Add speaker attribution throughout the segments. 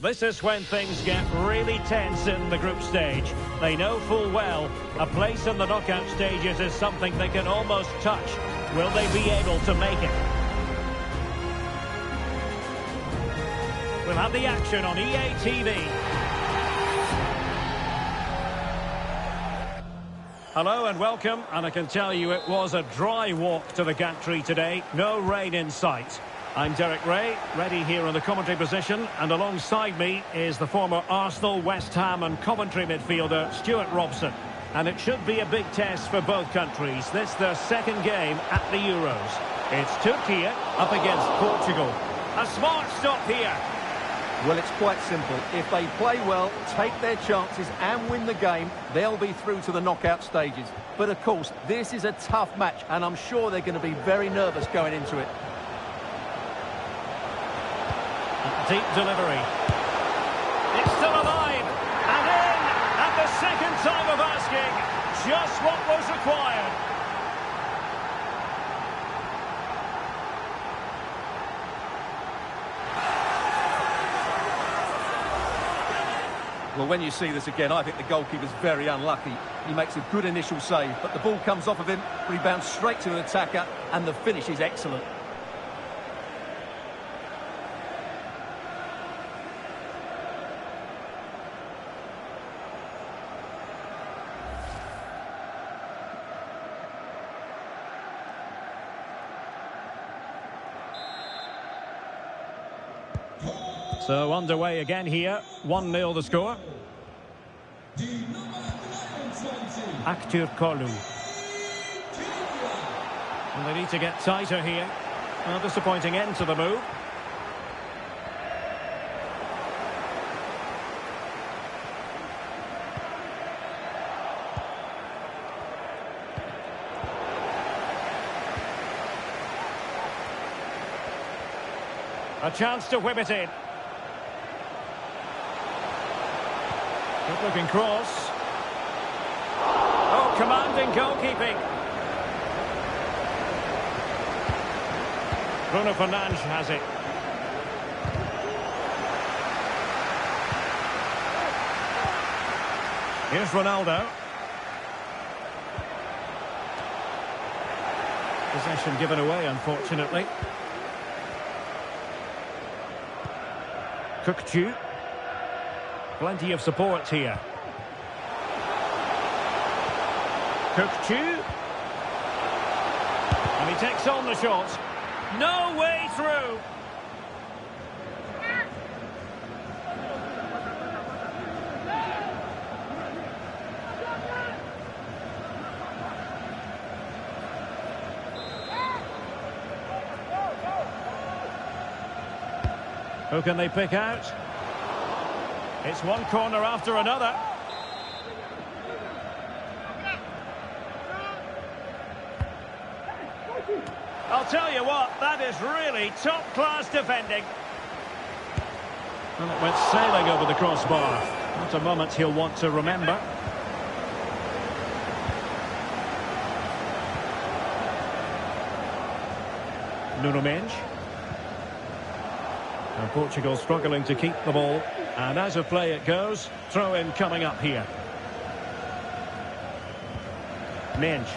Speaker 1: This is when things get really tense in the group stage. They know full well a place in the knockout stages is something they can almost touch. Will they be able to make it? We'll have the action on EA TV. Hello and welcome, and I can tell you it was a dry walk to the gantry today. No rain in sight. I'm Derek Ray, ready here in the commentary position, and alongside me is the former Arsenal, West Ham and Coventry midfielder Stuart Robson. And it should be a big test for both countries. This their second game at the Euros. It's Turkey up against Portugal. A smart stop here.
Speaker 2: Well, it's quite simple. If they play well, take their chances and win the game, they'll be through to the knockout stages. But of course, this is a tough match, and I'm sure they're going to be very nervous going into it.
Speaker 1: Deep delivery. It's still alive. And in at the second time of asking. Just what was required.
Speaker 2: Well, when you see this again, I think the goalkeeper's very unlucky. He makes a good initial save, but the ball comes off of him, rebounds straight to an attacker, and the finish is excellent.
Speaker 1: So underway again here, 1-0 the score. Aktür Kolu. And they need to get tighter here. A disappointing end to the move. A chance to whip it in. Good looking cross. Oh, commanding goalkeeping. Bruno Fernandes has it. Here's Ronaldo. Possession given away, unfortunately. Kökçü. Plenty of support here. Kökçü. And he takes on the shot. No way through. Who can they pick out? It's one corner after another. I'll tell you what, that is really top-class defending. Well, it went sailing over the crossbar. Not a moment he'll want to remember. Nuno Mendes. And Portugal struggling to keep the ball. And as of play it goes, throw-in coming up here. Mendes.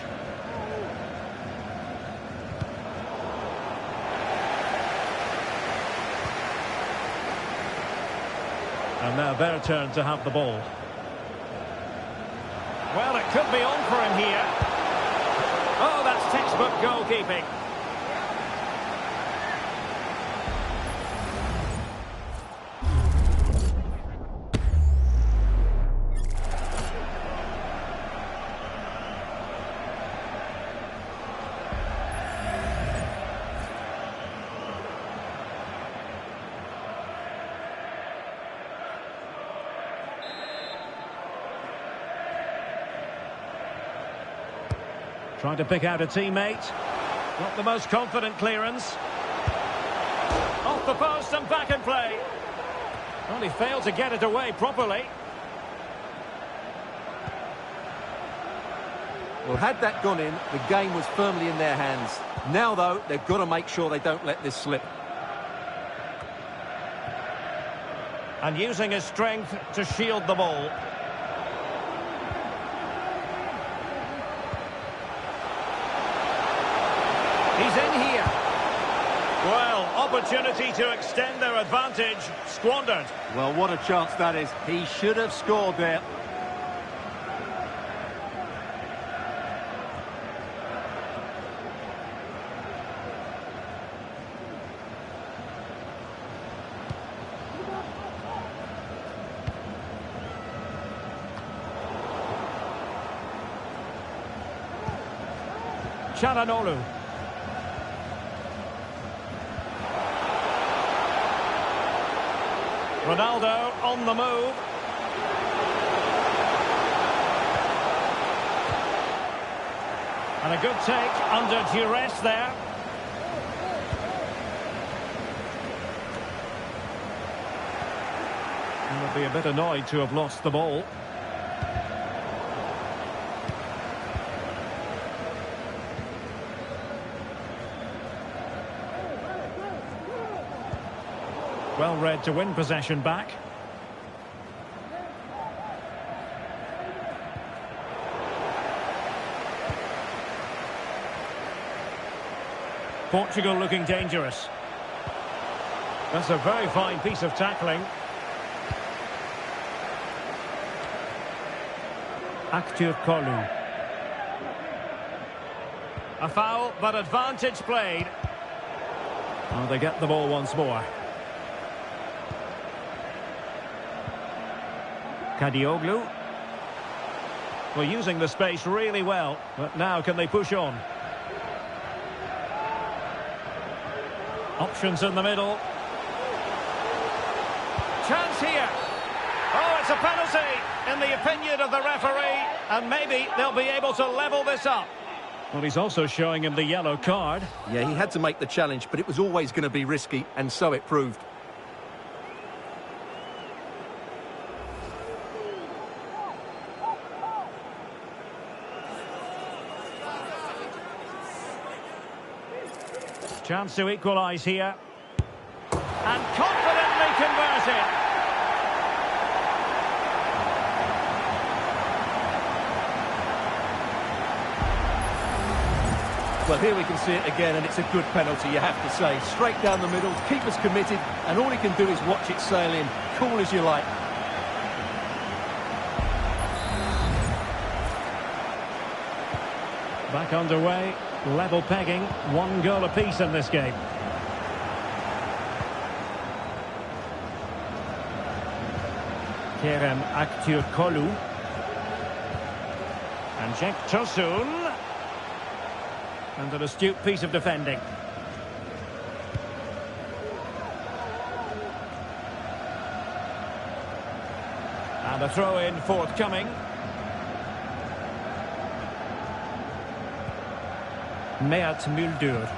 Speaker 1: And now their turn to have the ball. Well, it could be on for him here. Oh, that's textbook goalkeeping. Trying to pick out a teammate. Not the most confident clearance. Off the post and back in play. Well, he failed to get it away properly.
Speaker 2: Well, had that gone in, the game was firmly in their hands. Now, though, they've got to make sure they don't let this slip.
Speaker 1: And using his strength to shield the ball. He's in here. Well, opportunity to extend their advantage, squandered.
Speaker 2: Well, what a chance that is. He should have scored there.
Speaker 1: Çalhanoğlu. Ronaldo on the move. And a good take under duress there. He would be a bit annoyed to have lost the ball. Well read to win possession back. Portugal looking dangerous. That's a very fine piece of tackling. Aktürkoğlu. A foul, but advantage played. Oh, they get the ball once more. Kadioglu. Well, using the space really well, but now can they push on? Options in the middle. Chance here. Oh, it's a penalty, in the opinion of the referee, and maybe they'll be able to level this up. Well, he's also showing him the yellow card.
Speaker 2: Yeah, he had to make the challenge, but it was always going to be risky, and so it proved.
Speaker 1: Chance to equalise here. And confidently converted.
Speaker 2: Well, here we can see it again, and it's a good penalty, you have to say. Straight down the middle, keeper's committed, and all he can do is watch it sail in. Cool as you like.
Speaker 1: Back underway. Level pegging, 1 goal apiece in this game. Kerem Aktürkoğlu. And Cenk Tosun. And an astute piece of defending. And a throw-in forthcoming. Mert Müldür.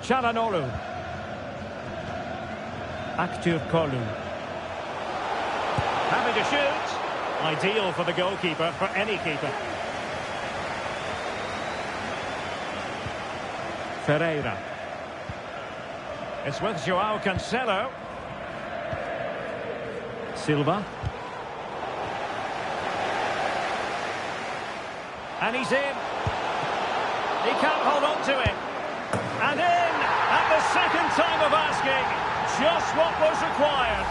Speaker 1: Çalhanoğlu. Aktürkoğlu. Happy to shoot. Ideal for the goalkeeper, for any keeper. Ferreira. It's with João Cancelo. Silva. And he's in. He can't hold on to it. And in at the second time of asking. Just what was required.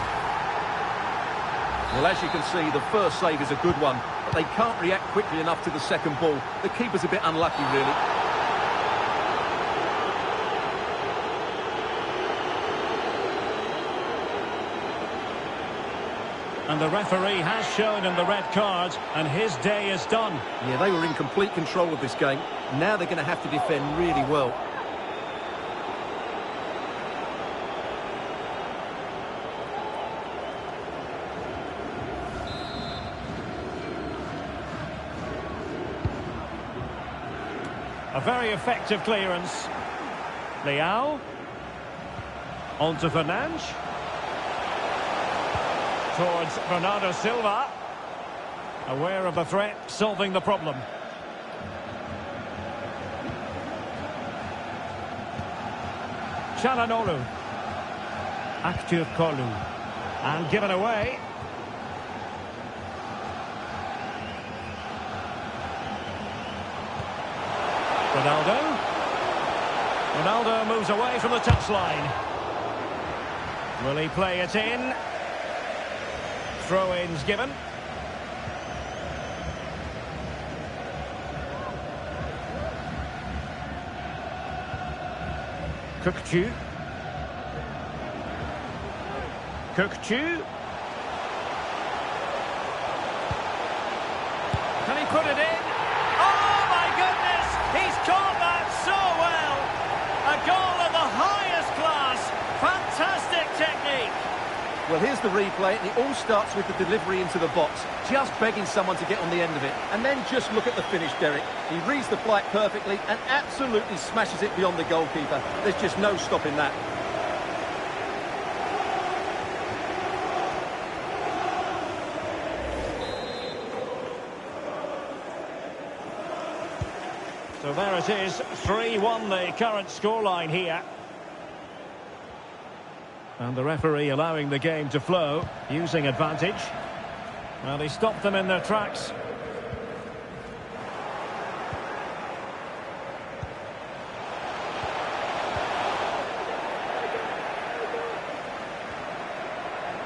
Speaker 2: Well, as you can see, the first save is a good one, but they can't react quickly enough to the second ball. The keeper's a bit unlucky, really.
Speaker 1: And the referee has shown him the red card, and his day is done.
Speaker 2: Yeah, they were in complete control of this game. Now they're going to have to defend really well.
Speaker 1: A very effective clearance. Leao. On to Fernandes. Towards Bernardo Silva. Aware of the threat, solving the problem. Çalhanoğlu. Active Kolu. And given away. Ronaldo. Ronaldo moves away from the touchline. Will he play it in? Throw-ins given. Cookchu. Cookchu. Can he put it in? Oh my goodness! He's caught that so well! A goal of the highest class! Fantastic technique!
Speaker 2: Well, here's the replay, and it all starts with the delivery into the box. Just begging someone to get on the end of it. And then just look at the finish, Derek. He reads the flight perfectly and absolutely smashes it beyond the goalkeeper. There's just no stopping that.
Speaker 1: So there it is, 3-1 the current scoreline here. And the referee allowing the game to flow, using advantage. Well, he stopped them in their tracks.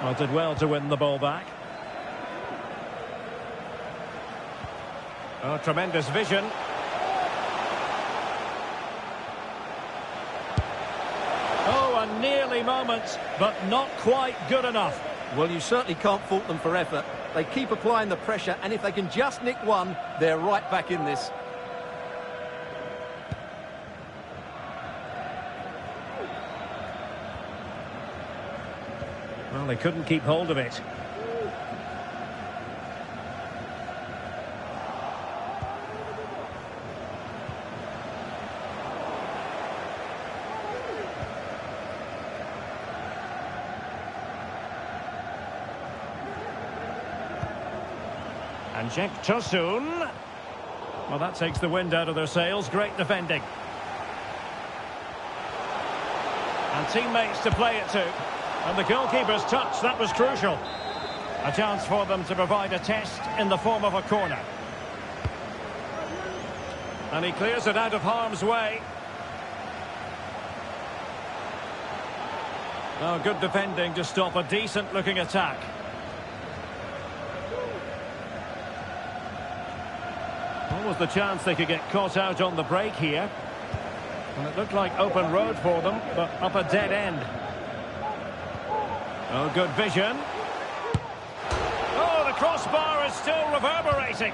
Speaker 1: Well, did well to win the ball back. Oh, tremendous vision. Oh, a nearly moment, but not quite good enough.
Speaker 2: Well, you certainly can't fault them for effort. They keep applying the pressure, and if they can just nick one, they're right back in this.
Speaker 1: Well, they couldn't keep hold of it. And Jack Tosun. Well, that takes the wind out of their sails. Great defending. And teammates to play it to. And the goalkeeper's touch, that was crucial. A chance for them to provide a test in the form of a corner. And he clears it out of harm's way. Oh, good defending to stop a decent-looking attack. What was the chance they could get caught out on the break here? And it looked like open road for them, but up a dead end. Oh, good vision. Oh, the crossbar is still reverberating.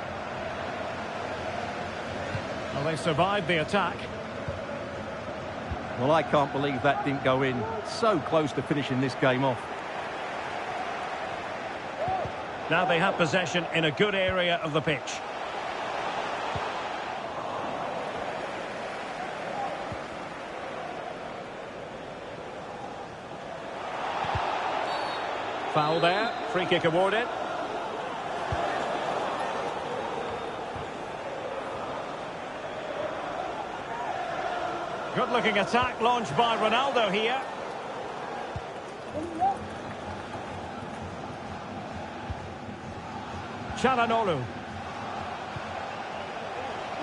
Speaker 1: Well, they survived the attack.
Speaker 2: Well, I can't believe that didn't go in. So close to finishing this game off.
Speaker 1: Now they have possession in a good area of the pitch. Foul there. Free kick awarded. Good-looking attack launched by Ronaldo here. Çalhanoğlu.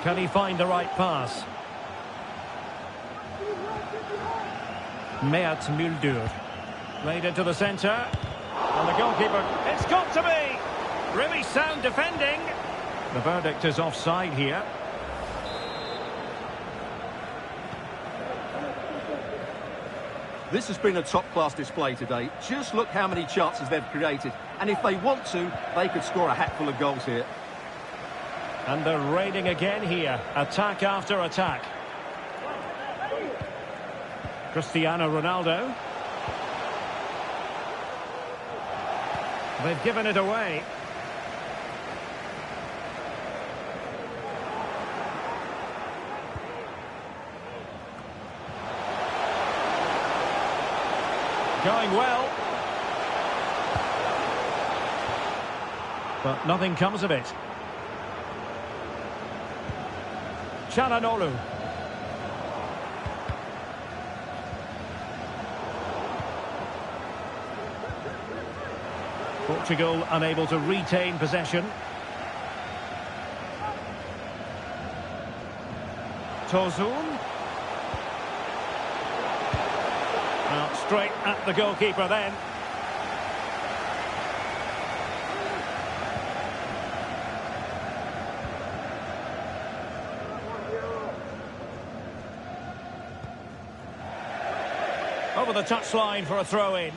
Speaker 1: Can he find the right pass? Mert Müldür. Played into the centre. And the goalkeeper, it's got to be! Really sound defending. The verdict is offside here.
Speaker 2: This has been a top-class display today. Just look how many chances they've created. And if they want to, they could score a hatful of goals here.
Speaker 1: And they're raining again here. Attack after attack. Cristiano Ronaldo. They've given it away. Going well. But nothing comes of it. Çalhanoğlu. Portugal unable to retain possession. Tosun. Well, straight at the goalkeeper then. Over the touchline for a throw-in.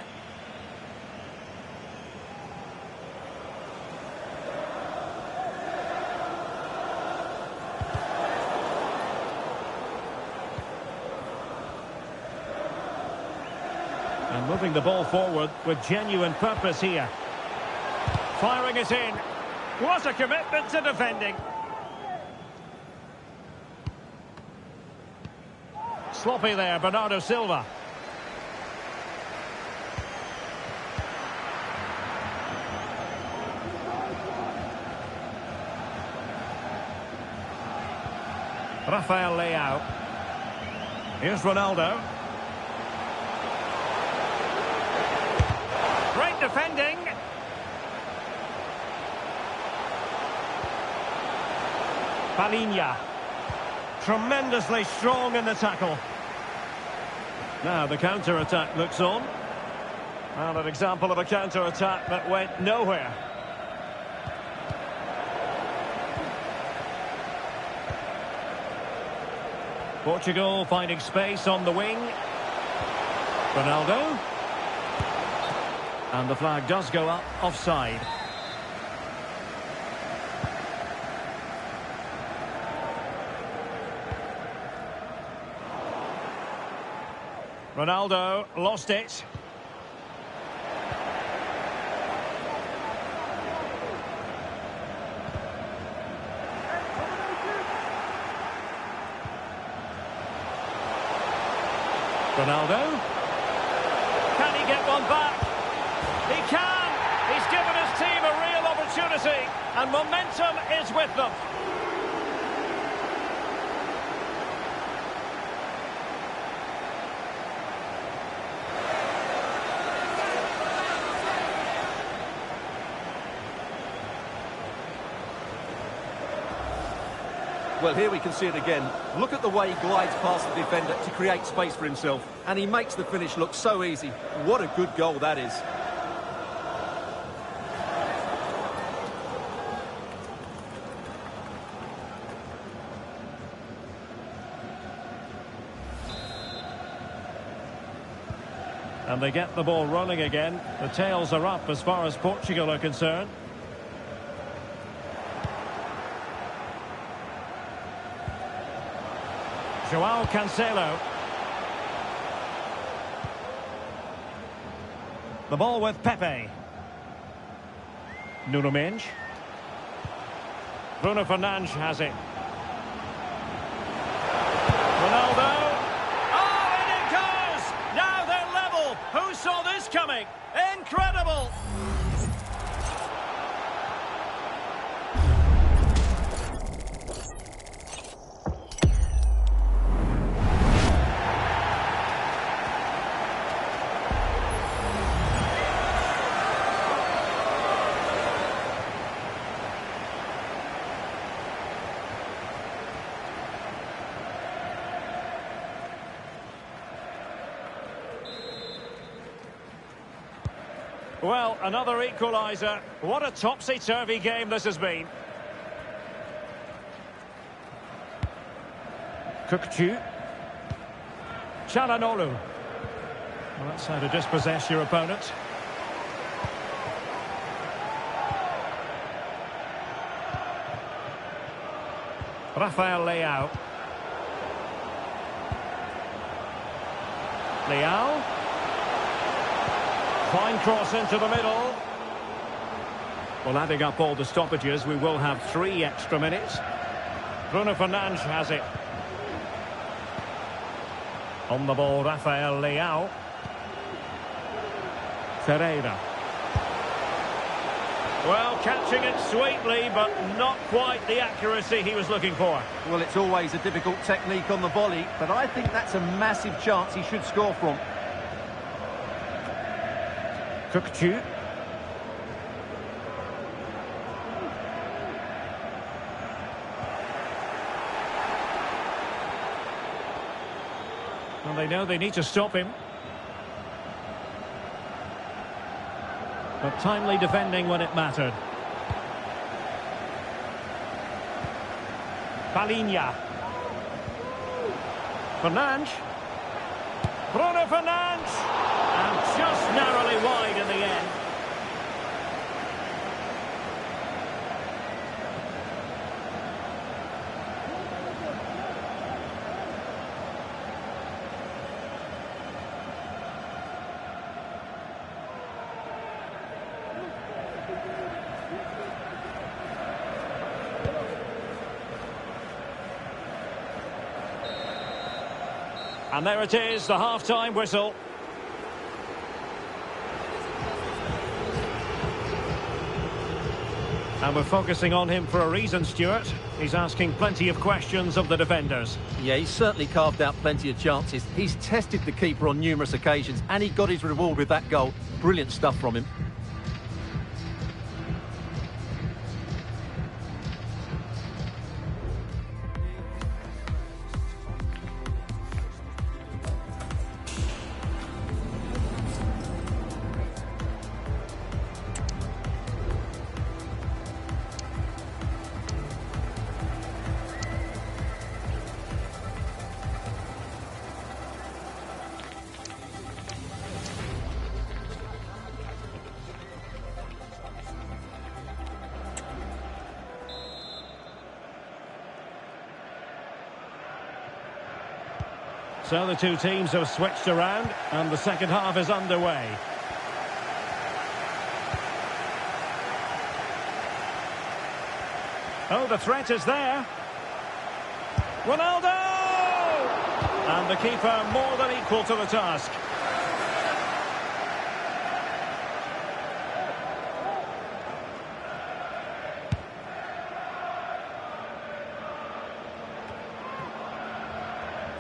Speaker 1: And moving the ball forward with genuine purpose here. Firing it in. What a commitment to defending. Sloppy there, Bernardo Silva. Rafael Leao. Here's Ronaldo. Great defending. Palinha. Tremendously strong in the tackle. Now the counter-attack looks on. And an example of a counter-attack that went nowhere. Portugal finding space on the wing. Ronaldo. And the flag does go up, offside. Ronaldo lost it. Ronaldo. Can he get one back? He can! He's given his team a real opportunity, and momentum is with them.
Speaker 2: Well, here we can see it again. Look at the way he glides past the defender to create space for himself. And he makes the finish look so easy. What a good goal that is.
Speaker 1: And they get the ball running again. The tails are up as far as Portugal are concerned. João Cancelo. The ball with Pepe. Nuno Mendes. Bruno Fernandes has it. Ronaldo. Oh, and it goes! Now they're level. Who saw this coming? Incredible! Well, another equaliser. What a topsy-turvy game this has been. Kukçu. Çalhanoğlu. Well, that's how to dispossess your opponent. Rafael Leao. Leao. Fine cross into the middle. Well, adding up all the stoppages, we will have 3 extra minutes. Bruno Fernandes has it. On the ball, Rafael Leao. Ferreira. Well, catching it sweetly, but not quite the accuracy he was looking for.
Speaker 2: Well, it's always a difficult technique on the volley, but I think that's a massive chance he should score from.
Speaker 1: Kukçu. And they know they need to stop him. But timely defending when it mattered. Palinha. Fernandes. Bruno Fernandes. And just narrowly wide in the end. And there it is, the half-time whistle. And we're focusing on him for a reason, Stuart. He's asking plenty of questions of the defenders.
Speaker 2: Yeah, he's certainly carved out plenty of chances. He's tested the keeper on numerous occasions, and he got his reward with that goal. Brilliant stuff from him.
Speaker 1: So the two teams have switched around and the second half is underway. Oh, the threat is there. Ronaldo! And the keeper more than equal to the task.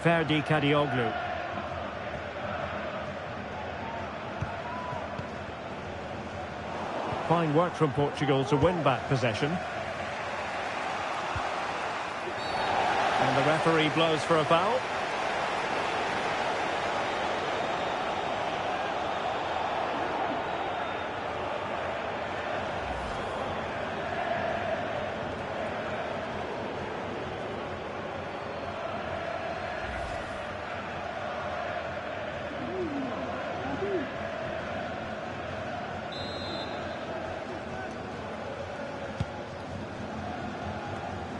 Speaker 1: Ferdi Kadioglu. Fine work from Portugal to win back possession. And the referee blows for a foul.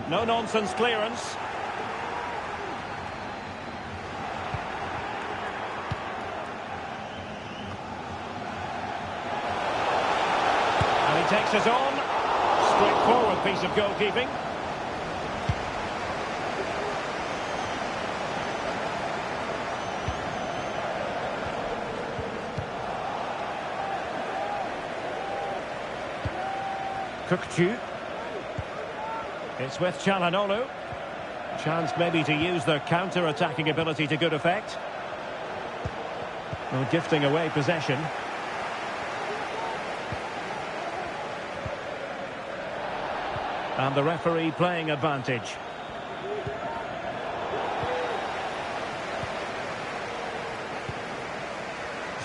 Speaker 1: No-nonsense clearance. And he takes it on. Straightforward piece of goalkeeping. Cookchu. It's with Çalhanoğlu. Chance maybe to use their counter-attacking ability to good effect. Well, gifting away possession. And the referee playing advantage.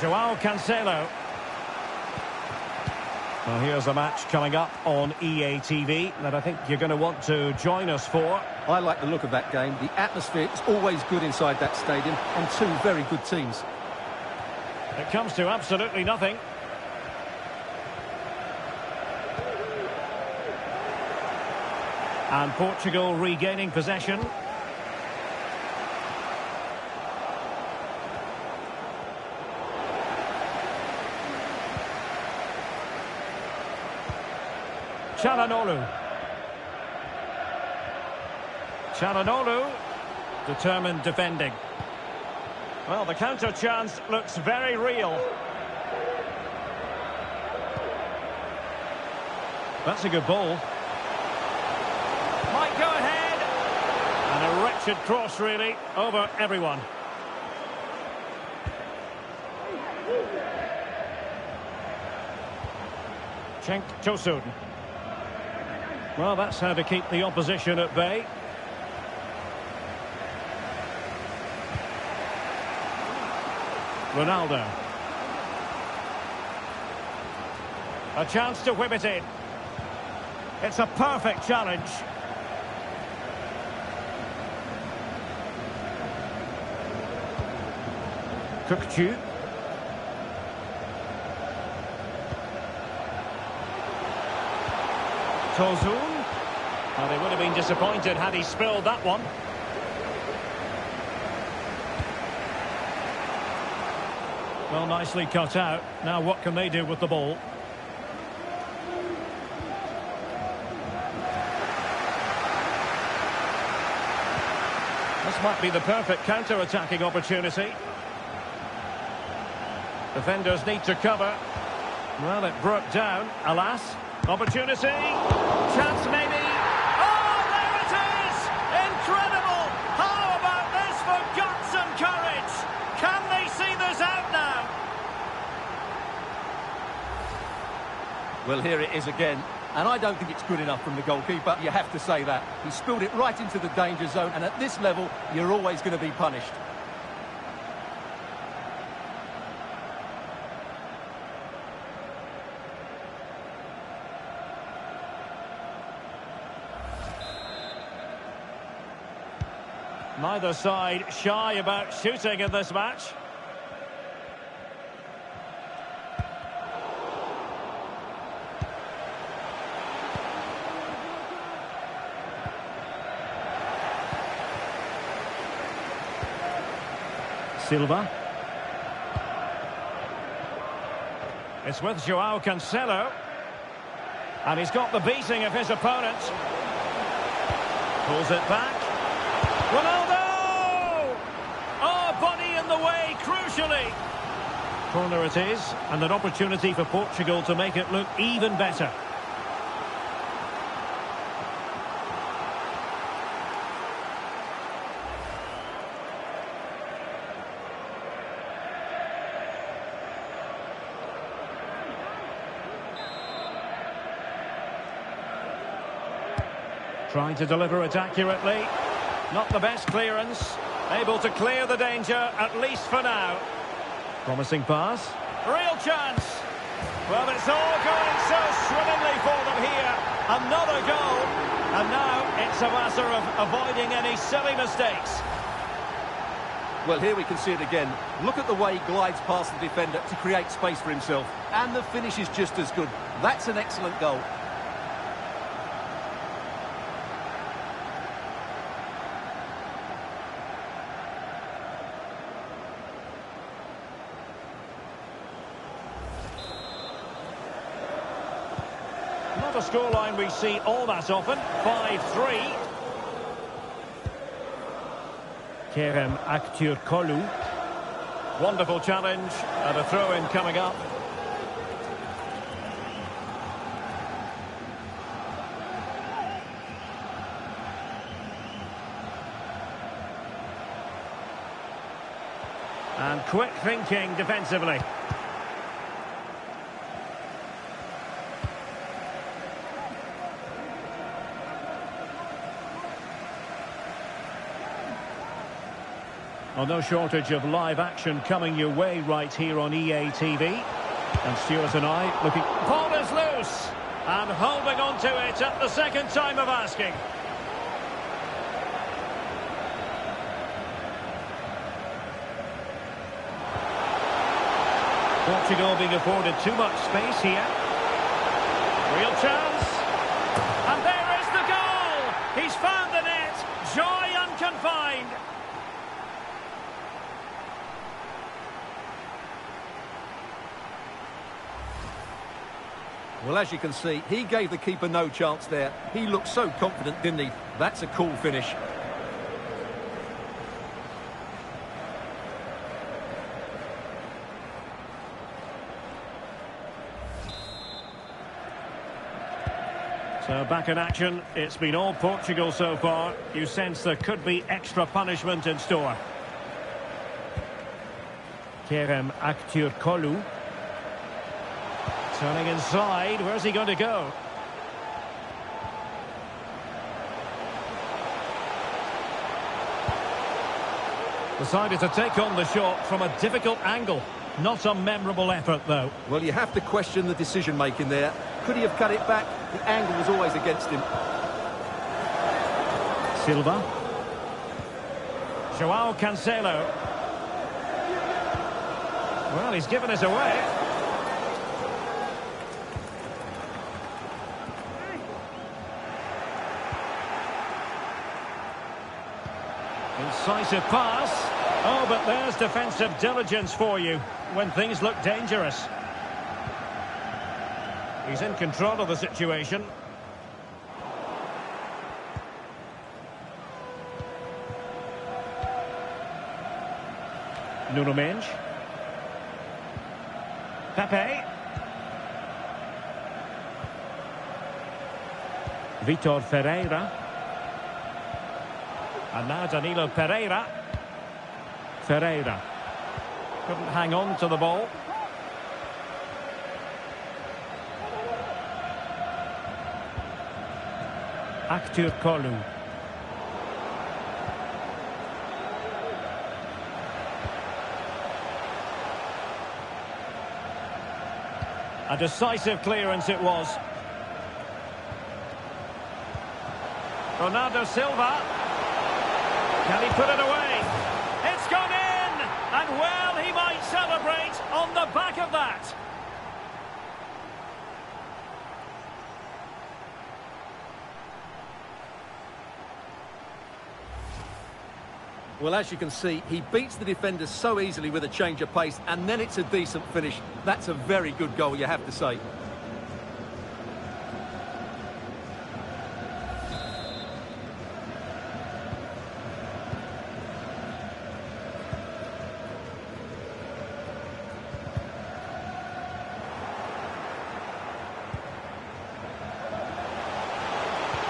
Speaker 1: João Cancelo. Well, here's a match coming up on EA TV that I think you're going to want to join us for.
Speaker 2: I like the look of that game. The atmosphere is always good inside that stadium, and two very good teams.
Speaker 1: It comes to absolutely nothing. And Portugal regaining possession. Çalhanoğlu. Çalhanoğlu, determined defending. Well, the counter chance looks very real. That's a good ball. Might go ahead. And a wretched cross, really, over everyone. Cenk Tosun. Well, that's how to keep the opposition at bay. Ronaldo. A chance to whip it in. It's a perfect challenge. Cookchu. Tozun. Well, they would have been disappointed had he spilled that one. Well, nicely cut out. Now what can they do with the ball? This might be the perfect counter-attacking opportunity. Defenders need to cover. Well, it broke down, alas. Opportunity. Chance maybe. Oh, there it is! Incredible! How about this for guts and courage? Can they see this out now?
Speaker 2: Well, here it is again. And I don't think it's good enough from the goalkeeper. You have to say that. He spilled it right into the danger zone, and at this level, you're always going to be punished.
Speaker 1: Neither side shy about shooting in this match. Silva. It's with João Cancelo. And he's got the beating of his opponent. Pulls it back. Ronaldo! Oh, body in the way, crucially. Corner it is, and an opportunity for Portugal to make it look even better. Trying to deliver it accurately. Not the best clearance. Able to clear the danger, at least for now. Promising pass. Real chance. Well, it's all going so swimmingly for them here. Another goal. And now it's a matter of avoiding any silly mistakes.
Speaker 2: Well, here we can see it again. Look at the way he glides past the defender to create space for himself. And the finish is just as good. That's an excellent goal.
Speaker 1: Not a scoreline we see all that often. 5-3. Kerem Aktürkoğlu. Wonderful challenge and a throw-in coming up. And quick thinking defensively. Well, no shortage of live action coming your way right here on EA TV. And Stuart and I looking... Ball is loose! And holding on to it at the second time of asking. Portugal being afforded too much space here. Real chance. And there is the goal! He's found the net. Joy unconfined.
Speaker 2: Well, as you can see, he gave the keeper no chance there. He looked so confident, didn't he? That's a cool finish.
Speaker 1: So back in action. It's been all Portugal so far. You sense there could be extra punishment in store. Kerem Aktürkoğlu. Turning inside, where's he going to go? Decided to take on the shot from a difficult angle. Not a memorable effort, though.
Speaker 2: Well, you have to question the decision-making there. Could he have cut it back? The angle was always against him.
Speaker 1: Silva. Joao Cancelo. Well, he's given us away. Incisive pass. Oh, but there's defensive diligence for you when things look dangerous. He's in control of the situation. Nuno Mendes. Pepe. Vitor Ferreira. And now Danilo Pereira. Ferreira. Couldn't hang on to the ball. Actur Kolu. A decisive clearance it was. Ronaldo Silva. Can he put it away? It's gone in! And well, he might celebrate on the back of that.
Speaker 2: Well, as you can see, he beats the defenders so easily with a change of pace, and then it's a decent finish. That's a very good goal, you have to say.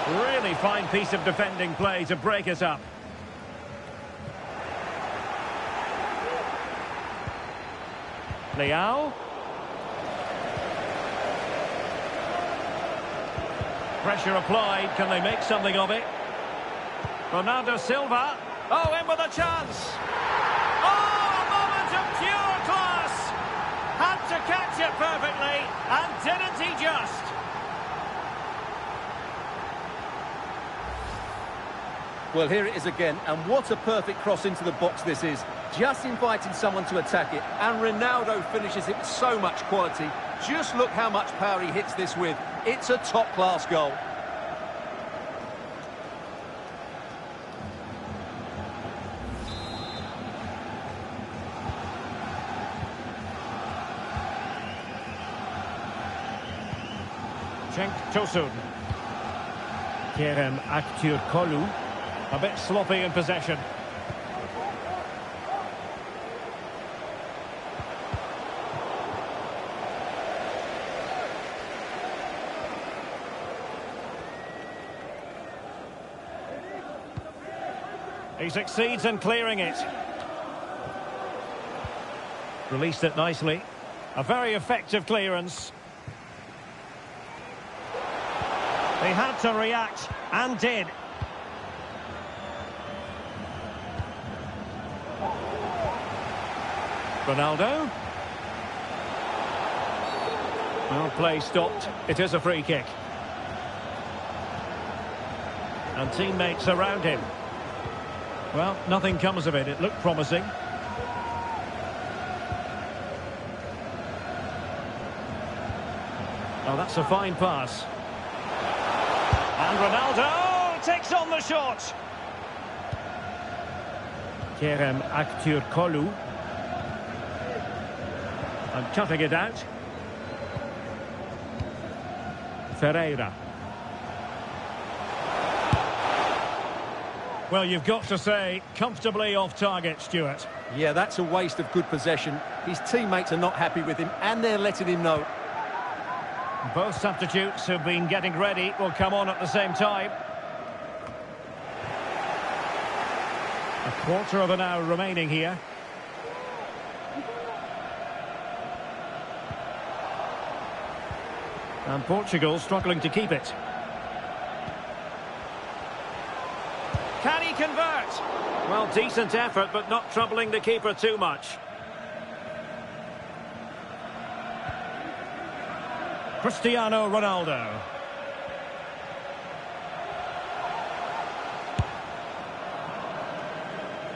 Speaker 1: Really fine piece of defending play to break us up. Leao. Pressure applied. Can they make something of it? Ronaldo Silva. Oh, in with a chance. Oh, a moment of pure class. Had to catch it perfectly, and didn't he just?
Speaker 2: Well, here it is again, and what a perfect cross into the box this is. Just inviting someone to attack it, and Ronaldo finishes it with so much quality. Just look how much power he hits this with. It's a top-class goal.
Speaker 1: Cenk Tosun. Kerem Aktürkoğlu. A bit sloppy in possession. He succeeds in clearing it. Released it nicely. A very effective clearance. He had to react, and did. Ronaldo. Well, play stopped. It is a free kick. And teammates around him. Well, nothing comes of it. It looked promising. Oh, that's a fine pass. And Ronaldo takes on the shot. Kerem Aktürkoğlu. And cutting it out. Ferreira. Well, you've got to say, comfortably off target, Stuart.
Speaker 2: Yeah, that's a waste of good possession. His teammates are not happy with him, and they're letting him know.
Speaker 1: Both substitutes who've been getting ready will come on at the same time. A quarter of an hour remaining here. And Portugal struggling to keep it. Can he convert? Well, decent effort, but not troubling the keeper too much. Cristiano Ronaldo.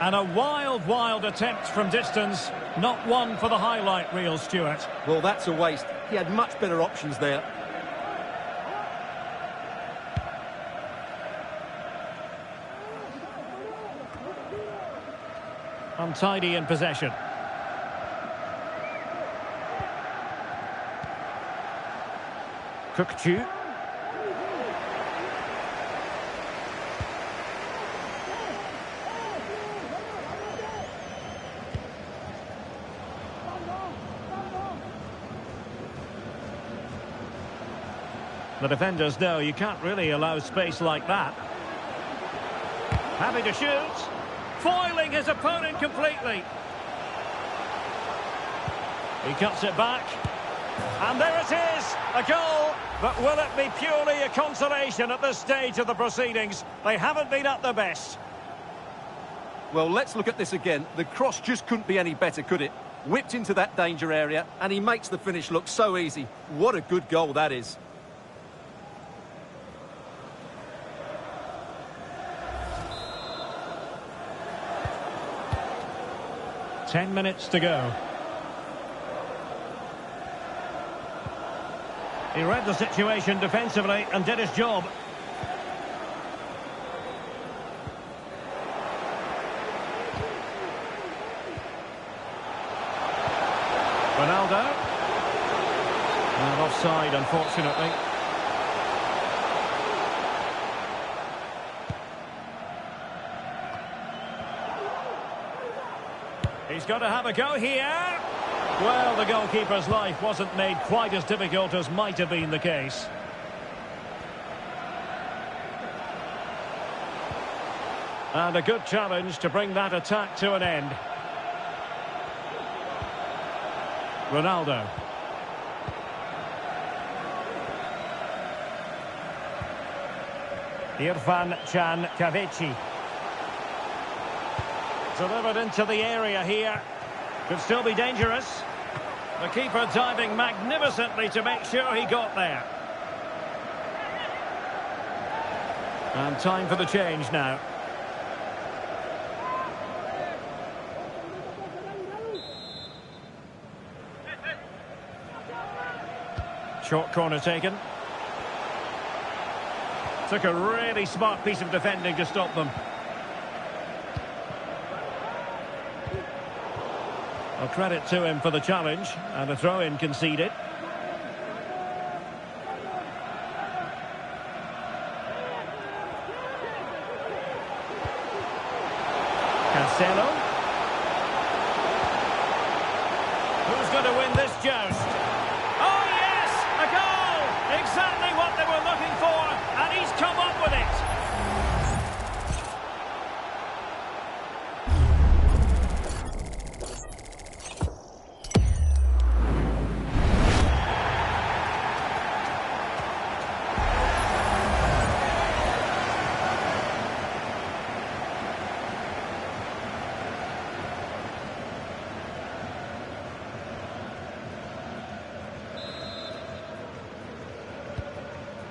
Speaker 1: And a wild attempt from distance. Not one for the highlight reel, Stuart.
Speaker 2: Well, that's a waste. He had much better options there.
Speaker 1: Untidy in possession. Cookchu. The defenders know you can't really allow space like that. Happy to shoot. Foiling his opponent completely. He cuts it back. And there it is, a goal. But will it be purely a consolation at this stage of the proceedings? They haven't been at their best.
Speaker 2: Well, let's look at this again. The cross just couldn't be any better, could it? Whipped into that danger area, and he makes the finish look so easy. What a good goal that is.
Speaker 1: Ten minutes to go. He read the situation defensively and did his job. Ronaldo. And offside, unfortunately. He's got to have a go here. Well, the goalkeeper's life wasn't made quite as difficult as might have been the case. And a good challenge to bring that attack to an end. Ronaldo. Irfan Can Kavici. Delivered into the area here. Could still be dangerous. The keeper diving magnificently to make sure he got there. And time for the change now. Short corner taken. Took a really smart piece of defending to stop them. Well, credit to him for the challenge, and a throw-in conceded. Cancelo. Who's going to win this joust? Oh yes, a goal! Exactly what they were looking for, and he's come up with it.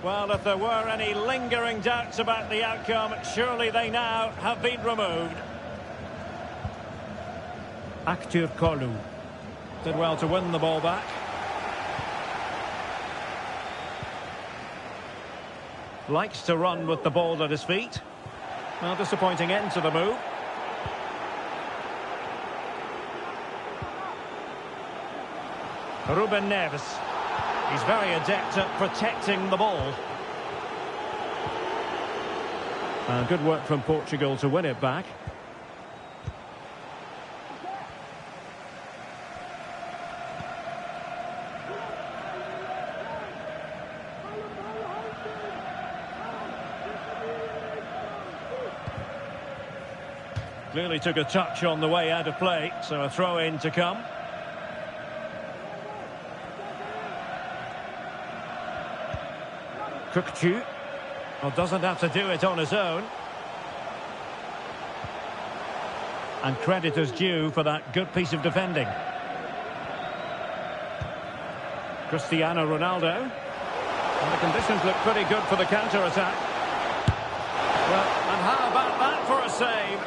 Speaker 1: Well, if there were any lingering doubts about the outcome, surely they now have been removed. Aktur Kolu did well to win the ball back. Likes to run with the ball at his feet. Well, disappointing end to the move. Ruben Neves. He's very adept at protecting the ball. Good work from Portugal to win it back. Clearly took a touch on the way out of play, so a throw-in to come. Cookchu. Well, doesn't have to do it on his own. And credit is due for that good piece of defending. Cristiano Ronaldo. And the conditions look pretty good for the counter-attack. Well, and how about that for a save?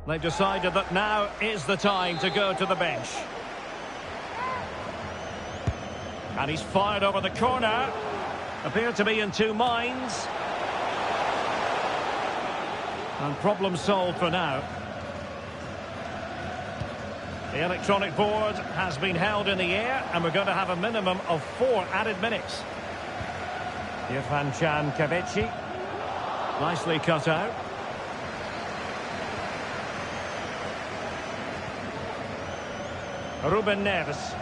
Speaker 1: They've decided that now is the time to go to the bench. And he's fired over the corner. Appeared to be in two minds. And problem solved for now. The electronic board has been held in the air, and we're going to have a minimum of 4 added minutes. Irfan Kaveci. Nicely cut out. Ruben Neves.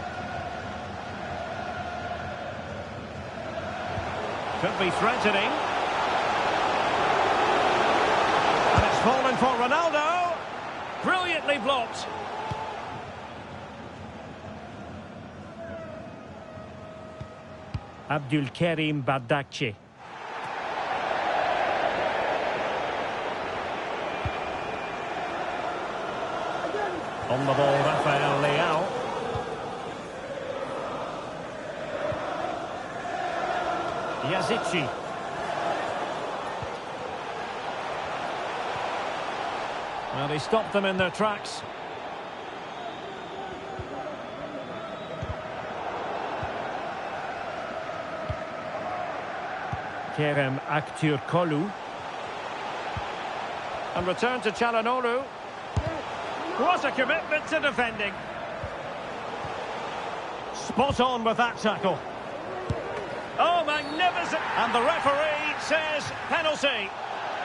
Speaker 1: Could be threatening. And it's fallen for Ronaldo. Brilliantly blocked. Abdulkarim Bardakci. On the ball, Rafael Leao. Yazici. Well, he stopped them in their tracks. Kerem Aktürkoğlu. And return to Çalhanoğlu. What a commitment to defending. Spot on with that tackle. Oh, magnificent. And the referee says penalty.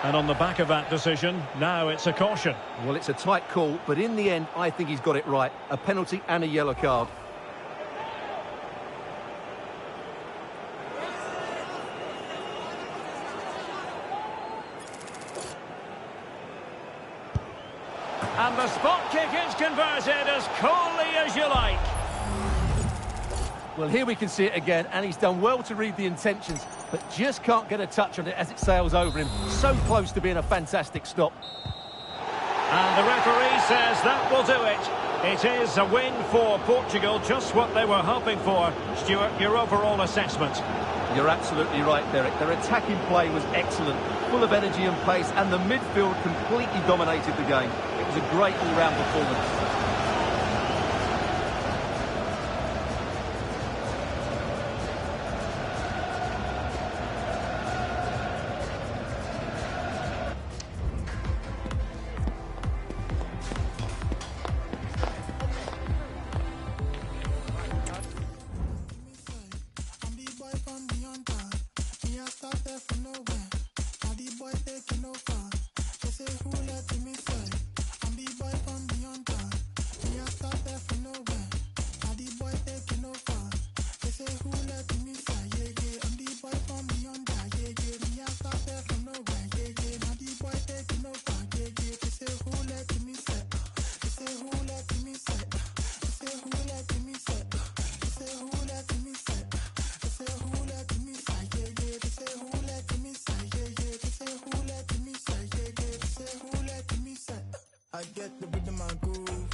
Speaker 1: And on the back of that decision, now it's a caution.
Speaker 2: Well, it's a tight call, but in the end, I think he's got it right. A penalty and a yellow card.
Speaker 1: And the spot kick is converted as coolly as you like.
Speaker 2: Well, here we can see it again, and he's done well to read the intentions, but just can't get a touch on it as it sails over him. So close to being a fantastic stop.
Speaker 1: And the referee says that will do it. It is a win for Portugal, just what they were hoping for. Stuart, your overall assessment?
Speaker 2: You're absolutely right, Derek. Their attacking play was excellent, full of energy and pace, and the midfield completely dominated the game. It was a great all-round performance.
Speaker 3: I get the rhythm and groove.